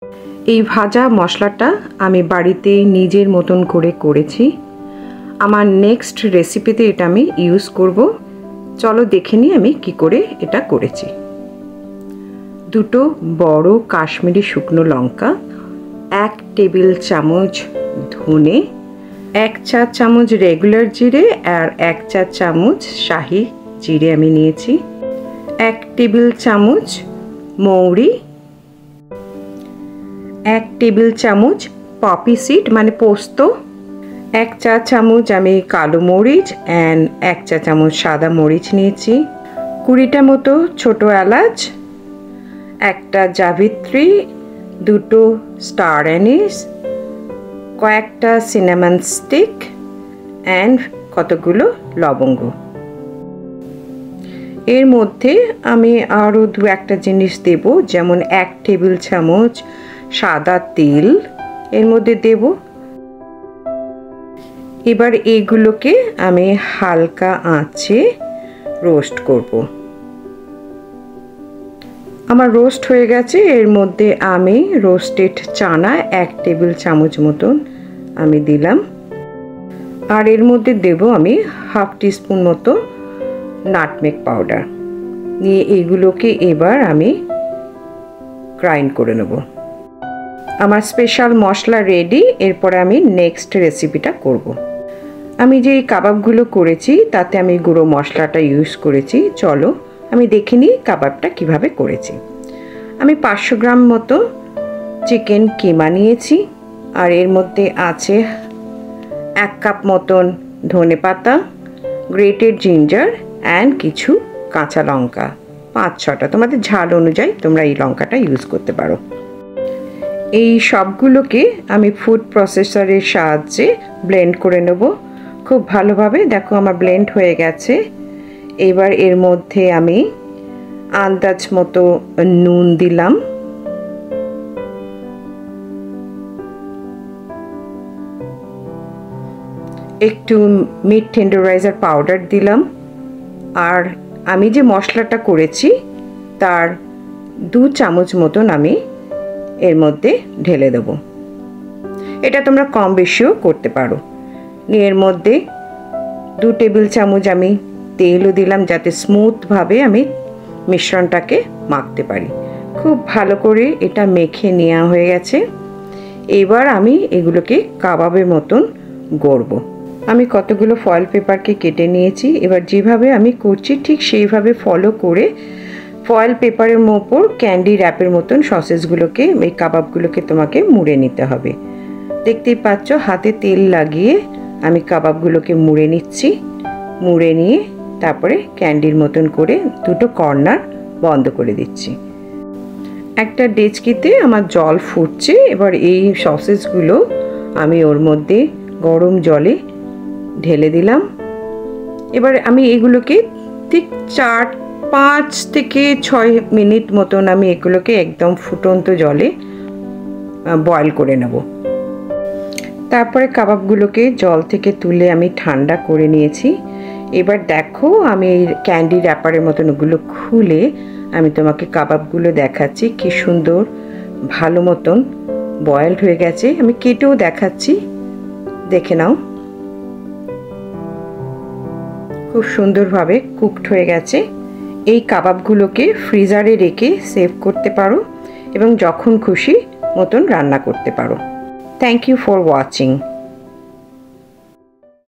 এই ভাজা মশলাটা আমি বাড়িতে নিজের মতন করে করেছি। আমার নেক্সট রেসিপিতে এটা আমি ইউজ করব। চলো দেখে নিই আমি কি করে এটা করেছি। দুটো বড় কাশ্মীরি শুকনো লঙ্কা, 1 টেবিল চামচ ধনে, 1 চা চামচ রেগুলার জিরে আর 1 চা চামচ শাহি জিরে আমি নিয়েছি, 1 টেবিল চামচ মৌরি, 1 টেবিল চামচ পপি সিড মানে পোস্ত, 1 চা চামচ আমি কালো মরিচ অ্যান্ড 1 চা চামচ সাদা মরিচ নিয়েছি, 20টা মতো ছোটো এলাচ, একটা জাবিত্রী, দুটো স্টার অ্যানিস, কয়েকটা সিনামন স্টিক অ্যান্ড কতগুলো লবঙ্গ। এর মধ্যে আমি আরও 2-1টা জিনিস দেব, যেমন 1 টেবিল চামচ সাদা তেল এর মধ্যে দেব। এবার এগুলোকে আমি হালকা আঁচে রোস্ট করব। আমার রোস্ট হয়ে গেছে। এর মধ্যে আমি রোস্টেড চানা 1 টেবিল চামচ মতন আমি দিলাম, আর এর মধ্যে দেব আমি হাফ টিস্পুন মতো নাটমেগ পাউডার নিয়ে এগুলোকে এবার আমি গ্রাইন্ড করে নেব। আমার স্পেশাল মশলা রেডি। এরপরে আমি নেক্সট রেসিপিটা করব। আমি যে কাবাবগুলো করেছি তাতে আমি গুঁড়ো মশলাটা ইউজ করেছি। চলো আমি দেখে নিই কাবাবটা কিভাবে করেছি। আমি 500 গ্রাম মতো চিকেন কিমা নিয়েছি, আর এর মধ্যে আছে 1 কাপ মতন ধনেপাতা, গ্রেটেড জিঞ্জার অ্যান্ড কিছু কাঁচা লঙ্কা, 5-6টা। তোমাদের ঝাল অনুযায়ী তোমরা এই লঙ্কাটা ইউজ করতে পারো। এই সবগুলোকে আমি ফুড প্রসেসরের সাহায্যে ব্লেন্ড করে নেব খুব ভালোভাবে। দেখো আমার ব্লেন্ড হয়ে গেছে। এবার এর মধ্যে আমি আন্দাজ মতো নুন দিলাম, একটু মিট টেন্ডারাইজার পাউডার দিলাম, আর আমি যে মশলাটা করেছি তার 2 চামচ মতন আমি এর মধ্যে ঢেলে দেব। এটা তোমরা কম বেশিও করতে পারো। এর মধ্যে 2 টেবিল চামচ আমি তেলও দিলাম, যাতে স্মুথভাবে আমি মিশ্রণটাকে মাখতে পারি। খুব ভালো করে এটা মেখে নেওয়া হয়ে গেছে। এবার আমি এগুলোকে কাবাবের মতন গড়ব। আমি কতগুলো ফয়েল পেপারকে কেটে নিয়েছি। এবার যেভাবে আমি করছি ঠিক সেইভাবে ফলো করে ফয়েল পেপারের ওপর ক্যান্ডি র্যাপের মতন সসেসগুলোকে, এই কাবাবগুলোকে তোমাকে মুড়ে নিতে হবে। দেখতেই পাচ্ছ হাতে তেল লাগিয়ে আমি কাবাবগুলোকে মুড়ে নিচ্ছি। মুড়ে নিয়ে তারপরে ক্যান্ডির মতন করে 2টো কর্নার বন্ধ করে দিচ্ছি। একটা ডেচকিতে আমার জল ফুটছে। এবার এই সসেসগুলো আমি ওর মধ্যে গরম জলে ঢেলে দিলাম। এবার আমি এগুলোকে ঠিক 5 থেকে 6 মিনিট মতন আমি এগুলোকে একদম ফুটন্ত জলে বয়েল করে নেব। তারপরে কাবাবগুলোকে জল থেকে তুলে আমি ঠান্ডা করে নিয়েছি। এবার দেখো আমি এই ক্যান্ডি র্যাপারের মতন ওগুলো খুলে আমি তোমাকে কাবাবগুলো দেখাচ্ছি। কি সুন্দর ভালো মতন বয়েলড হয়ে গেছে। আমি কেটেও দেখাচ্ছি, দেখে নাও। খুব সুন্দরভাবে কুকড হয়ে গেছে। এই কাবাবগুলোকে ফ্রিজারে রেখে সেভ করতে পারো এবং যখন খুশি মতন রান্না করতে পারো। Thank you for watching.